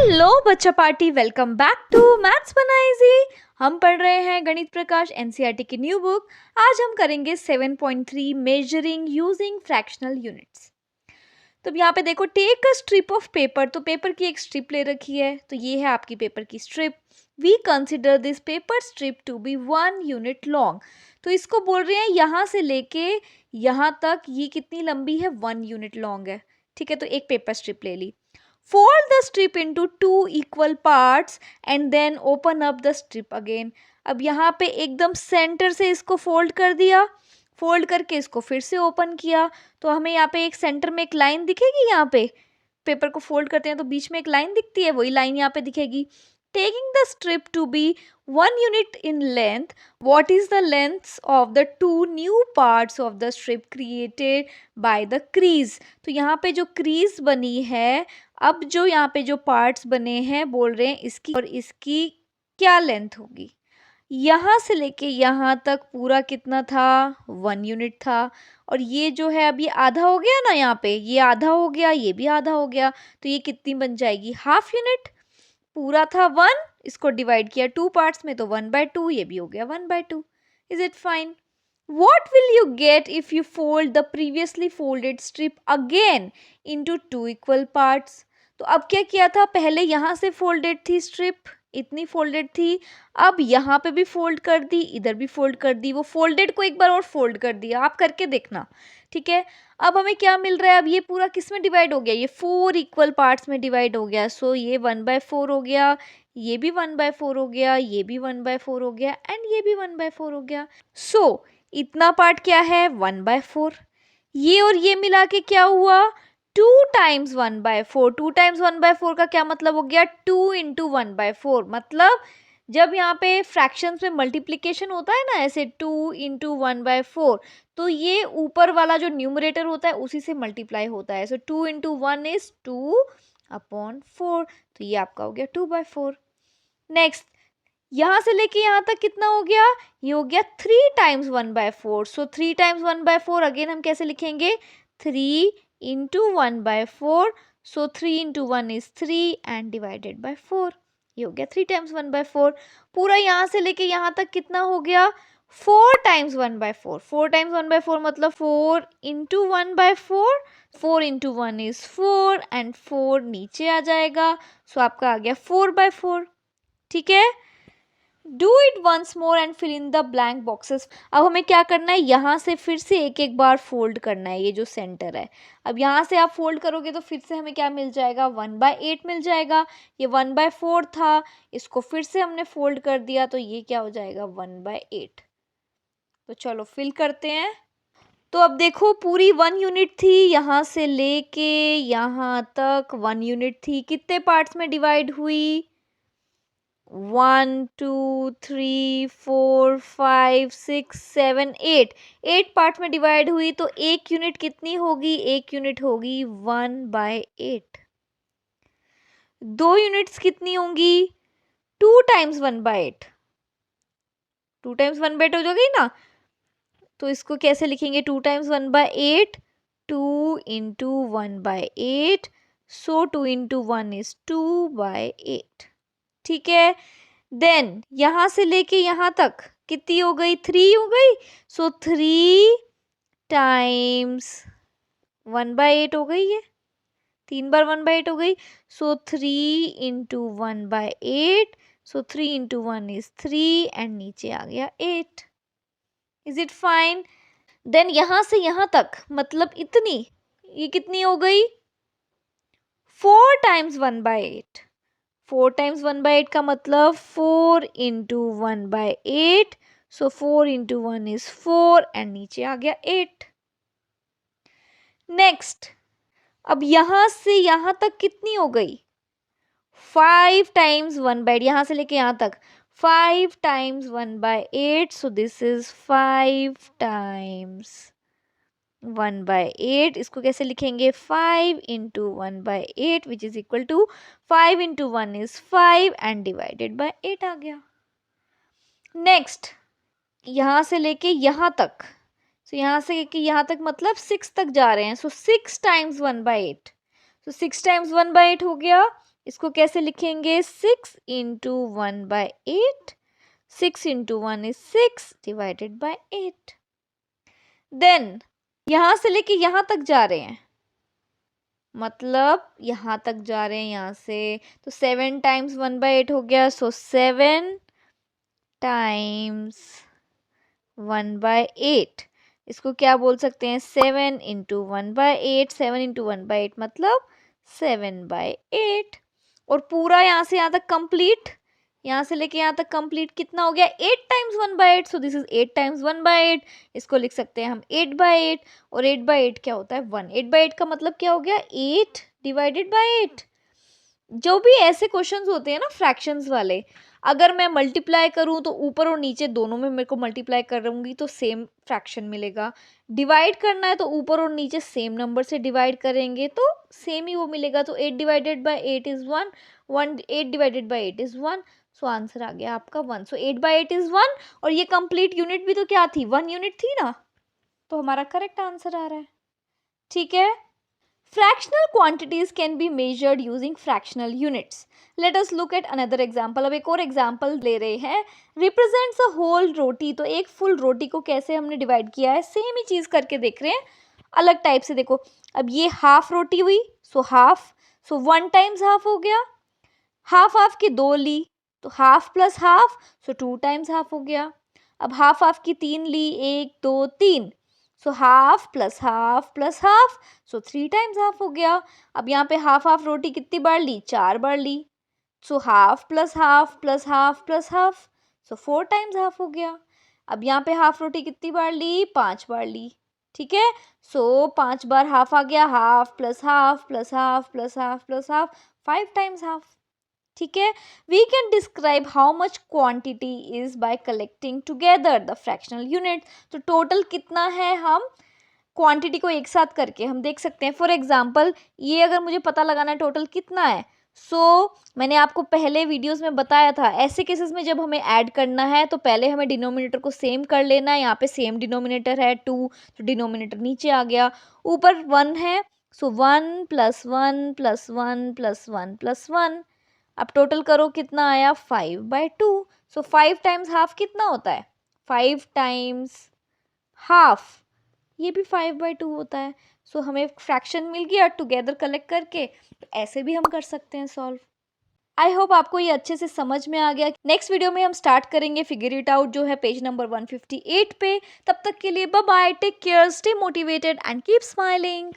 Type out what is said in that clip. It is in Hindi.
हेलो बच्चा party, welcome back to maths बना इजी। हम पढ़ रहे हैं गणित प्रकाश एनसीईआरटी की न्यू बुक। आज हम करेंगे 7.3 मेजरिंग यूजिंग फ्रैक्शनल यूनिट्स। तो यहाँ पे देखो, take a strip of paper. तो पेपर की एक स्ट्रिप ले रखी है, तो ये है आपकी पेपर की strip. We consider this paper strip to be 1 unit long. तो इसको बोल रहे हैं यहाँ से लेके यहाँ तक ये कितनी लंबी है, 1 यूनिट लॉन्ग है। ठीक है, तो एक पेपर स्ट्रिप ले ली। Fold the strip into 2 equal parts and then open up the strip again. अब यहाँ पे एकदम सेंटर से इसको फोल्ड कर दिया, फोल्ड करके इसको फिर से ओपन किया, तो हमें यहाँ पे एक सेंटर में एक लाइन दिखेगी। यहाँ पे पेपर को फोल्ड करते हैं तो बीच में एक लाइन दिखती है, वही लाइन यहाँ पे दिखेगी। Taking the strip to be 1 unit in length, what is the length of the two new parts of the strip created by the crease? तो यहाँ पे जो crease बनी है, अब जो यहाँ पे जो पार्ट्स बने हैं, बोल रहे हैं इसकी और इसकी क्या लेंथ होगी। यहाँ से लेके यहाँ तक पूरा कितना था, 1 यूनिट था। और ये जो है अब ये आधा हो गया ना, यहाँ पे ये आधा हो गया, ये भी आधा हो गया, तो ये कितनी बन जाएगी, हाफ यूनिट। पूरा था 1, इसको डिवाइड किया 2 पार्ट्स में, तो 1/2, ये भी हो गया 1/2। Is it fine? What will you get if you fold the previously folded strip again into 2 equal parts? तो अब क्या किया था, पहले यहाँ से फोल्डेड थी स्ट्रिप, इतनी फोल्डेड थी, अब यहाँ पे भी फोल्ड कर दी, इधर भी फोल्ड कर दी, वो फोल्डेड को एक बार और फोल्ड कर दिया। आप करके देखना, ठीक है। अब हमें क्या मिल रहा है, अब ये पूरा किस में डिवाइड हो गया, ये 4 इक्वल पार्ट्स में डिवाइड हो गया। सो ये 1/4 हो गया, ये भी 1/4 हो गया, ये भी 1/4 हो गया, एंड ये भी 1/4 हो गया। सो इतना पार्ट क्या है, 1/4। ये और ये मिला के क्या हुआ, 2 टाइम्स 1/4। 2 टाइम्स 1/4 का क्या मतलब हो गया, 2 इंटू 1/4। मतलब जब यहाँ पे फ्रैक्शंस में मल्टीप्लीकेशन होता है ना, ऐसे 2 इंटू 1/4, तो ये ऊपर वाला जो न्यूमरेटर होता है उसी से मल्टीप्लाई होता है। सो 2 इंटू 1 इज 2/4, तो ये आपका हो गया 2/4। नेक्स्ट, यहाँ से लेके यहाँ तक कितना हो गया, ये हो गया 3 टाइम्स 1/4। सो 3 टाइम्स 1/4 अगेन हम कैसे लिखेंगे, 3 into 1/4। So 3 into 1 is 3 and divided bye 4। ये हो गया 3 टाइम्स 1/4। पूरा यहाँ से लेके यहाँ तक कितना हो गया, 4 टाइम्स 1/4। 4 टाइम्स 1/4 मतलब 4 इंटू 1/4। 4 इंटू 1 इज 4 एंड 4 नीचे आ जाएगा। सो आपका आ गया 4/4। ठीक है, do it once more and fill in the blank boxes. अब हमें क्या करना है, यहाँ से फिर से एक एक बार फोल्ड करना है ये जो सेंटर है। अब यहाँ से आप फोल्ड करोगे तो फिर से हमें क्या मिल जाएगा, 1/8 मिल जाएगा। ये 1/4 था, इसको फिर से हमने फोल्ड कर दिया, तो ये क्या हो जाएगा, 1/8। तो चलो फिल करते हैं। तो अब देखो, पूरी 1 यूनिट थी, यहाँ से लेके यहाँ तक 1 यूनिट थी, कितने पार्ट्स में डिवाइड हुई, 1 2 3 4 5 6 7 8, 8 पार्ट्स में डिवाइड हुई। तो एक यूनिट कितनी होगी, एक यूनिट होगी 1/8। 2 यूनिट्स कितनी होंगी, 2 टाइम्स 1/8। 2 टाइम्स 1/8 हो जाएगी ना, तो इसको कैसे लिखेंगे, 2 times 1/8, 2 into 1/8। So 2 into 1 is 2/8। ठीक है, देन यहां से लेके यहां तक कितनी हो गई, 3 हो गई। सो 3 टाइम्स 1/8 हो गई, ये 3 बार 1/8 हो गई। सो 3 into 1/8। So 3 into 1 is 3 and नीचे आ गया 8। Is it fine? देन यहां से यहां तक मतलब इतनी, ये कितनी हो गई, 4 टाइम्स 1/8। 4 टाइम्स 1/8 का मतलब 4 into 1/8। So 4 into 1 is 4 and नीचे आ गया 8। नेक्स्ट, अब यहां से यहां तक कितनी हो गई, 5 टाइम्स 1/8, यहां से लेके यहां तक 5 times 1/8। So this is 5 times 1/8। इसको कैसे लिखेंगे, 5 into 1/8 which is equal to 5 into 1 is 5 and divided by 8 आ गया। नेक्स्ट, यहां से लेके यहां तक, सो यहां से लेके यहां तक मतलब 6 तक जा रहे हैं। सो 6 टाइम्स 1/8। सो 6 टाइम्स 1/8 हो गया, इसको कैसे लिखेंगे? 6 into 1/8, 6 into 1 is 6 divided by 8। Then यहां से लेके यहां तक जा रहे हैं, मतलब यहां तक जा रहे हैं यहां से, तो 7 टाइम्स 1/8 हो गया, सो 7 टाइम्स 1/8। इसको क्या बोल सकते हैं? 7 इंटू 1/8, 7 इंटू 1/8 मतलब 7/8। और पूरा यहाँ से यहाँ तक कंप्लीट, यहाँ से लेके यहाँ तक कंप्लीट कितना हो गया? 8 times 1/8, so this is 8 times 1/8। इसको लिख सकते हैं हम 8/8, और 8/8 क्या होता है? 1। 8/8 का मतलब क्या हो गया? 8 डिवाइडेड बाय 8। जो भी ऐसे क्वेश्चंस होते हैं ना फ्रैक्शंस वाले, अगर मैं मल्टीप्लाई करूं तो ऊपर और नीचे दोनों में मेरे को मल्टीप्लाई कर रहूंगी तो सेम फ्रैक्शन मिलेगा। डिवाइड करना है तो ऊपर और नीचे सेम नंबर से डिवाइड करेंगे तो सेम ही वो मिलेगा। तो 8 divided by 8 is 1, 8 divided by 8 is 1, so answer आ गया आपका 1। सो 8/8 इज 1, और ये कंप्लीट यूनिट भी तो क्या थी? 1 यूनिट थी ना, तो हमारा करेक्ट आंसर आ रहा है। ठीक है। Fractional quantities can be measured using fractional units. Let us look at another example. अब एक और एग्जाम्पल ले रहे हैं। Represents a whole रोटी, तो एक फुल रोटी को कैसे हमने डिवाइड किया है? सेम ही चीज़ करके देख रहे हैं, अलग टाइप से। देखो, अब ये हाफ रोटी हुई, so half, so 1 times half हो गया। हाफ हाफ की 2 ली, तो half plus half, so 2 times half हो गया। अब हाफ हाफ की 3 ली, 1 2 3, so half plus half plus half, so 3 times half हो गया। अब यहाँ पे हाफ हाफ रोटी कितनी बार ली? 4 बार ली, so half plus half plus half plus half, so 4 times half हो गया। अब यहाँ पे हाफ रोटी कितनी बार ली? 5 बार ली। ठीक है, सो 5 बार हाफ आ गया, half plus half plus half plus half plus half, 5 times half. ठीक है, we can describe how much quantity is by collecting together the fractional unit. तो टोटल कितना है, हम क्वांटिटी को एक साथ करके हम देख सकते हैं। फॉर एग्जांपल, ये अगर मुझे पता लगाना है टोटल कितना है, मैंने आपको पहले वीडियोस में बताया था, ऐसे केसेस में जब हमें ऐड करना है तो पहले हमें डिनोमिनेटर को सेम कर लेना है। यहाँ पे सेम डिनोमिनेटर है 2, तो डिनोमिनेटर नीचे आ गया, ऊपर 1 है, सो 1 प्लस 1 प्लस 1 प्लस 1 प्लस 1। अब टोटल करो कितना आया? 5/2। सो 5 टाइम्स हाफ कितना होता है? 5 टाइम्स हाफ, ये भी 5/2 होता है। सो हमें फ्रैक्शन मिल गया टुगेदर कलेक्ट करके, तो ऐसे भी हम कर सकते हैं सॉल्व। आई होप आपको ये अच्छे से समझ में आ गया। नेक्स्ट वीडियो में हम स्टार्ट करेंगे फिगर इट आउट, जो है पेज नंबर 158 पे। तब तक के लिए bye bye, take care, stay motivated and keep smiling.